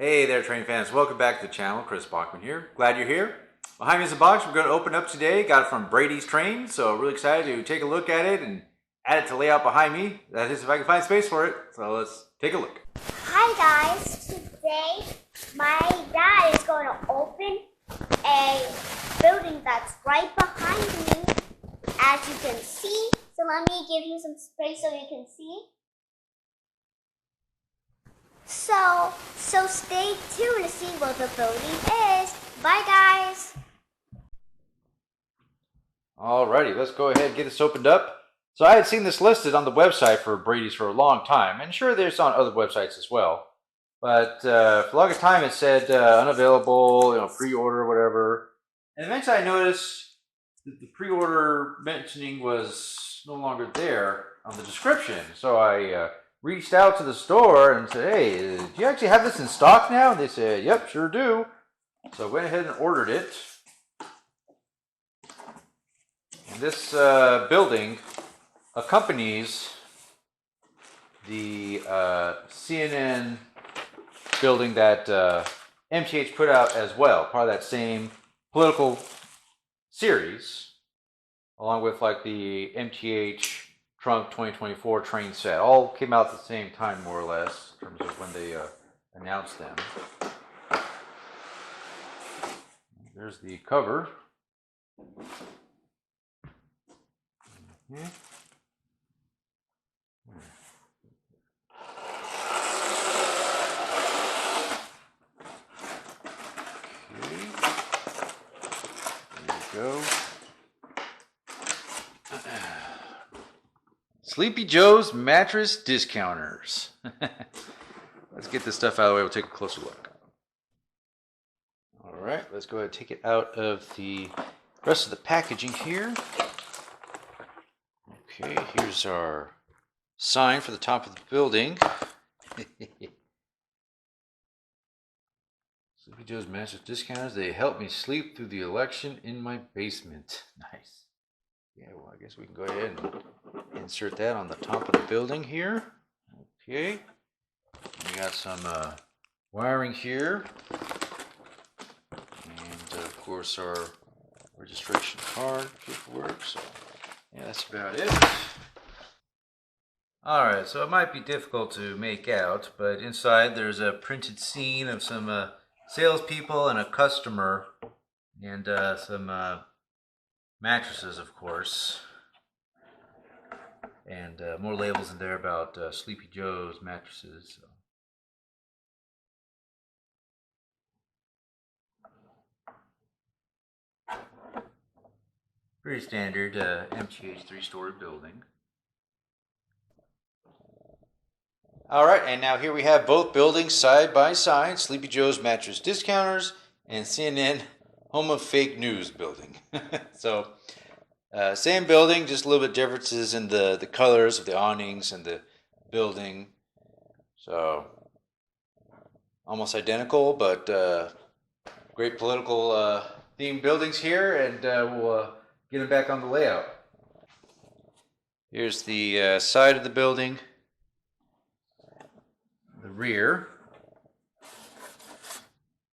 Hey there, train fans. Welcome back to the channel. Chris Bachman here. Glad you're here. Behind me is a box we're going to open up today. Got it from Brady's Train, so really excited to take a look at it and add it to layout behind me. That is if I can find space for it. So let's take a look. Hi guys. Today my dad is going to open a building that's right behind me, as you can see. So let me give you some space so you can see. So stay tuned to see what the building is. Bye guys. Alrighty, let's go ahead and get this opened up. So I had seen this listed on the website for Brady's for a long time, and sure there's on other websites as well. But for a long time it said unavailable, pre-order, whatever. And eventually I noticed that the pre-order mentioning was no longer there on the description. So I reached out to the store and said, hey, do you actually have this in stock now? And they said, yep, sure do. So I went ahead and ordered it. And this building accompanies the CNN building that MTH put out as well, part of that same political series, along with like the MTH Trunk 2024 train set. All came out at the same time, more or less, in terms of when they announced them. There's the cover. Okay. There you go. Sleepy Joe's Mattress Discounters. Let's get this stuff out of the way. We'll take a closer look. All right, let's go ahead and take it out of the rest of the packaging here. Okay, here's our sign for the top of the building. Sleepy Joe's Mattress Discounters. They helped me sleep through the election in my basement. Nice. Yeah, well, I guess we can go ahead and insert that on the top of the building here. Okay. We got some wiring here. And, of course, our registration card paperwork. So, yeah, that's about it. Alright, so it might be difficult to make out, but inside there's a printed scene of some salespeople and a customer, and some mattresses, of course, and more labels in there about Sleepy Joe's mattresses. So. Pretty standard MTH 3-story building. Alright, and now here we have both buildings side by side. Sleepy Joe's Mattress Discounters and CNN Home of Fake News building. So, same building, just a little bit differences in the colors of the awnings and the building. So, almost identical, but great political themed buildings here, and we'll get them back on the layout. Here's the side of the building, the rear.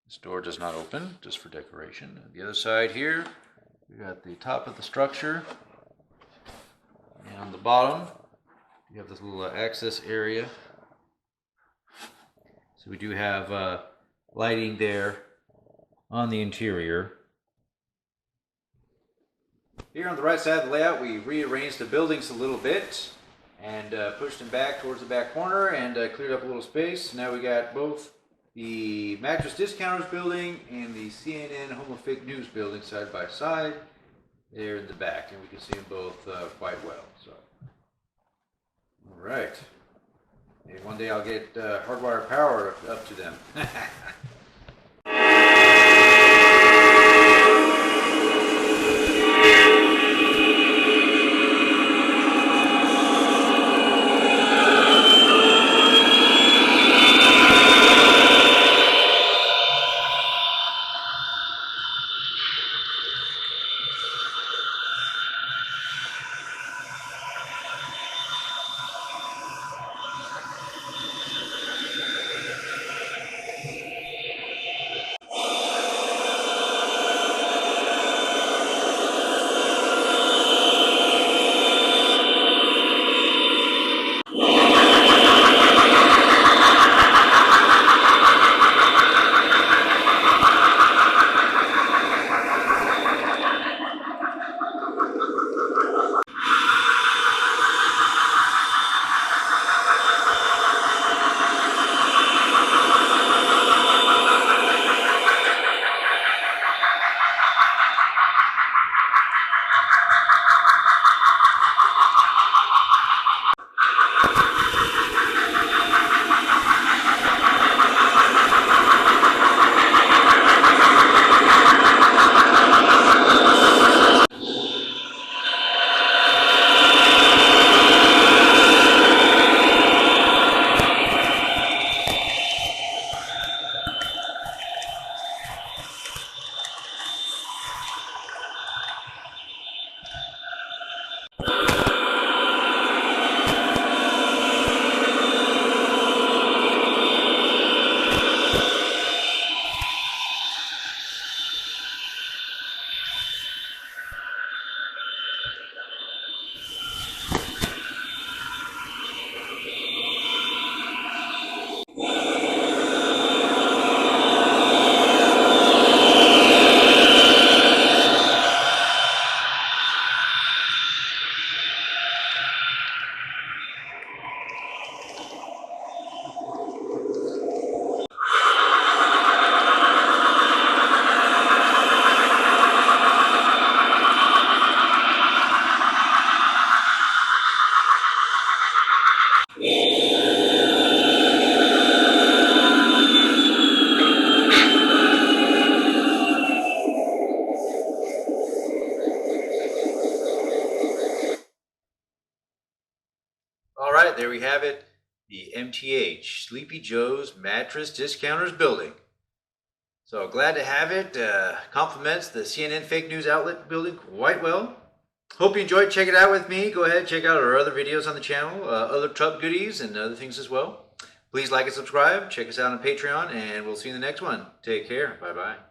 This door does not open, just for decoration. The other side here, we got the top of the structure, and on the bottom you have this little access area. So we do have lighting there on the interior. Here on the right side of the layout, we rearranged the buildings a little bit and pushed them back towards the back corner and cleared up a little space. Now we got both the Mattress Discounters building and the CNN Home of Fake News building side by side there in the back, and we can see them both quite well. So, all right. Maybe one day I'll get hardwire power up to them. the MTH, Sleepy Joe's Mattress Discounters building. So glad to have it. Complements the CNN fake news outlet building quite well. Hope you enjoyed checking it out with me. Go ahead, check out our other videos on the channel, other Trump goodies and other things as well. Please like and subscribe. Check us out on Patreon, and we'll see you in the next one. Take care. Bye-bye.